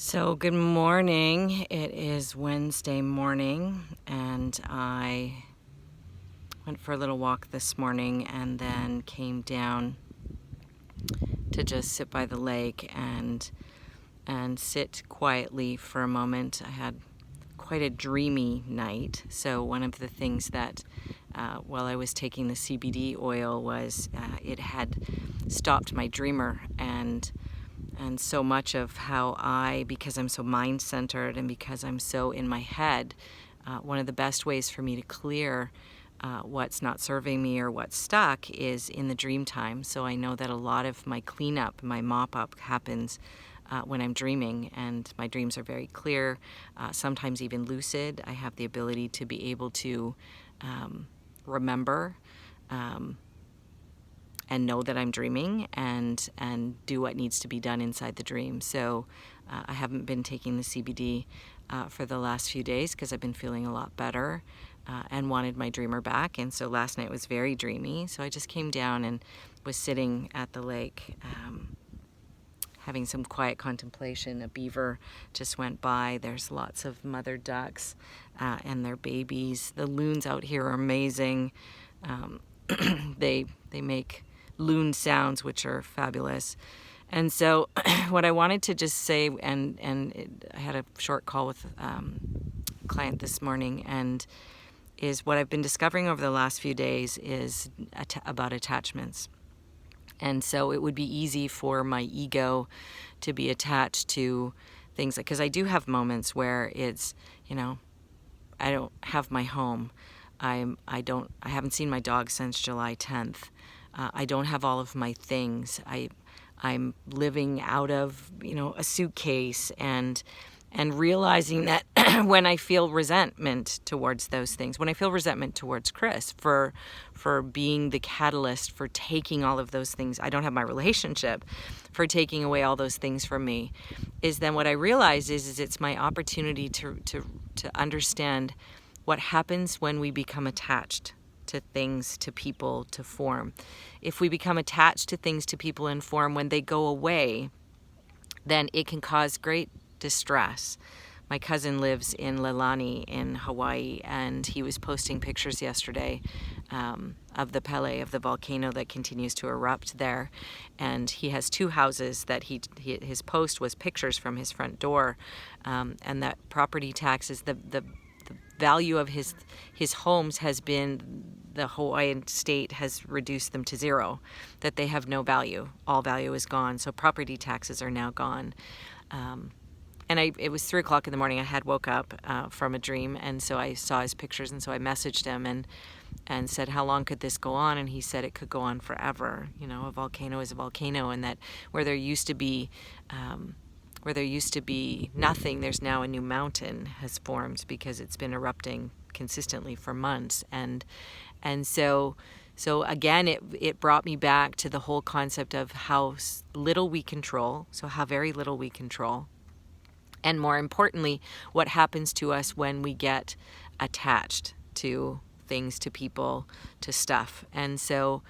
So, good morning. It is Wednesday morning, and I went for a little walk this morning and then came down to just sit by the lake and sit quietly for a moment. I had quite a dreamy night. So, one of the things that while I was taking the CBD oil was it had stopped my dreamer, and so much of how because I'm so mind-centered and because I'm so in my head, one of the best ways for me to clear what's not serving me or what's stuck is in the dream time. So I know that a lot of my cleanup, my mop-up happens when I'm dreaming, and my dreams are very clear, sometimes even lucid. I have the ability to be able to remember and know that I'm dreaming and do what needs to be done inside the dream. So I haven't been taking the CBD for the last few days because I've been feeling a lot better and wanted my dreamer back. And so last night was very dreamy. So I just came down and was sitting at the lake having some quiet contemplation. A beaver just went by. There's lots of mother ducks and their babies. The loons out here are amazing. They make loon sounds, which are fabulous. And so what I wanted to just say, I had a short call with a client this morning, and is what I've been discovering over the last few days is about attachments. And so it would be easy for my ego to be attached to things, because I do have moments where it's, I don't have my home. I haven't seen my dog since July 10th. I don't have all of my things. I'm living out of, a suitcase, and realizing that when I feel resentment towards those things, when I feel resentment towards Chris for being the catalyst for taking all of those things, I don't have my relationship, for taking away all those things from me, is then what I realize is it's my opportunity to understand what happens when we become attached to things, to people, to form. If we become attached to things, to people, and form, when they go away, then it can cause great distress. My cousin lives in Leilani in Hawaii, and he was posting pictures yesterday of the Pele, of the volcano that continues to erupt there. And he has two houses that his post was pictures from his front door, and that property taxes, the value of his homes has been, the Hawaiian state has reduced them to zero, that they have no value. All value is gone. So property taxes are now gone. It was 3 o'clock in the morning. I had woke up from a dream, and so I saw his pictures, and so I messaged him and said, how long could this go on? And he said it could go on forever. A volcano is a volcano, and that where there used to be nothing, there's now a new mountain has formed because it's been erupting consistently for months. And so again, it brought me back to the whole concept of how little we control, so how very little we control. And more importantly, what happens to us when we get attached to things, to people, to stuff. And so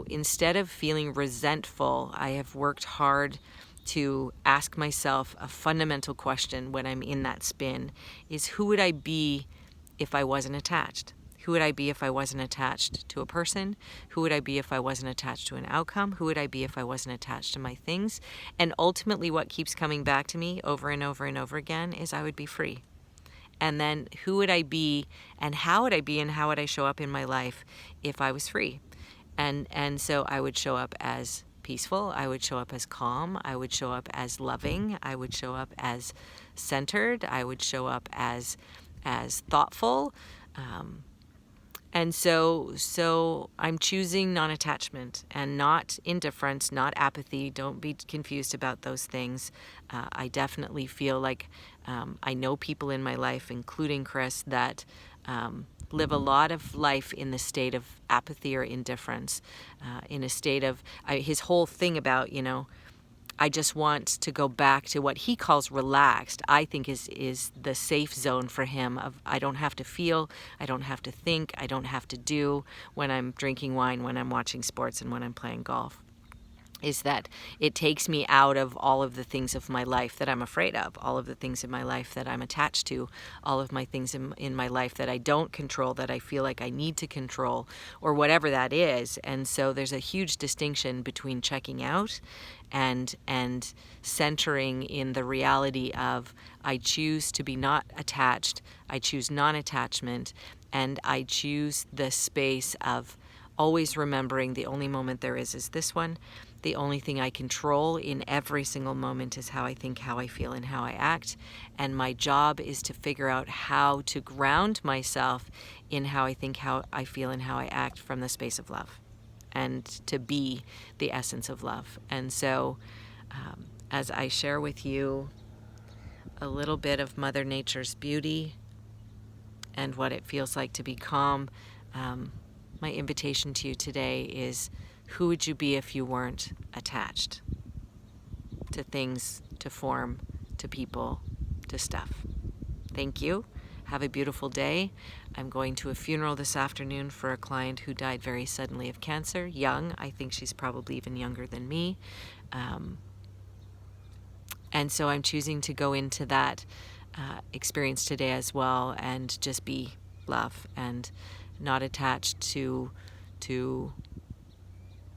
instead of feeling resentful, I have worked hard to ask myself a fundamental question when I'm in that spin, is who would I be if I wasn't attached? Who would I be if I wasn't attached to a person? Who would I be if I wasn't attached to an outcome? Who would I be if I wasn't attached to my things? And ultimately what keeps coming back to me over and over and over again is I would be free. And then who would I be, and how would I be, and how would I show up in my life if I was free? And so I would show up as peaceful, I would show up as calm, I would show up as loving, I would show up as centered, I would show up as thoughtful. And so I'm choosing non-attachment and not indifference, not apathy. Don't be confused about those things. I definitely feel like I know people in my life, including Chris, that live a lot of life in the state of apathy or indifference, in a state of, his whole thing about, I just want to go back to what he calls relaxed, I think is the safe zone for him of I don't have to feel, I don't have to think, I don't have to do when I'm drinking wine, when I'm watching sports, and when I'm playing golf. is that it takes me out of all of the things of my life that I'm afraid of, all of the things in my life that I'm attached to, all of my things in my life that I don't control, that I feel like I need to control, or whatever that is. And so there's a huge distinction between checking out and centering in the reality of I choose to be not attached, I choose non-attachment, and I choose the space of always remembering the only moment there is this one. The only thing I control in every single moment is how I think, how I feel, and how I act. And my job is to figure out how to ground myself in how I think, how I feel, and how I act from the space of love, and to be the essence of love. And so as I share with you a little bit of Mother Nature's beauty and what it feels like to be calm, my invitation to you today is, who would you be if you weren't attached to things, to form, to people, to stuff? Thank you. Have a beautiful day. I'm going to a funeral this afternoon for a client who died very suddenly of cancer, young. I think she's probably even younger than me. And so I'm choosing to go into that experience today as well, and just be love and not attached to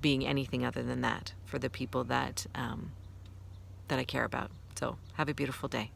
being anything other than that for the people that I care about. So have a beautiful day.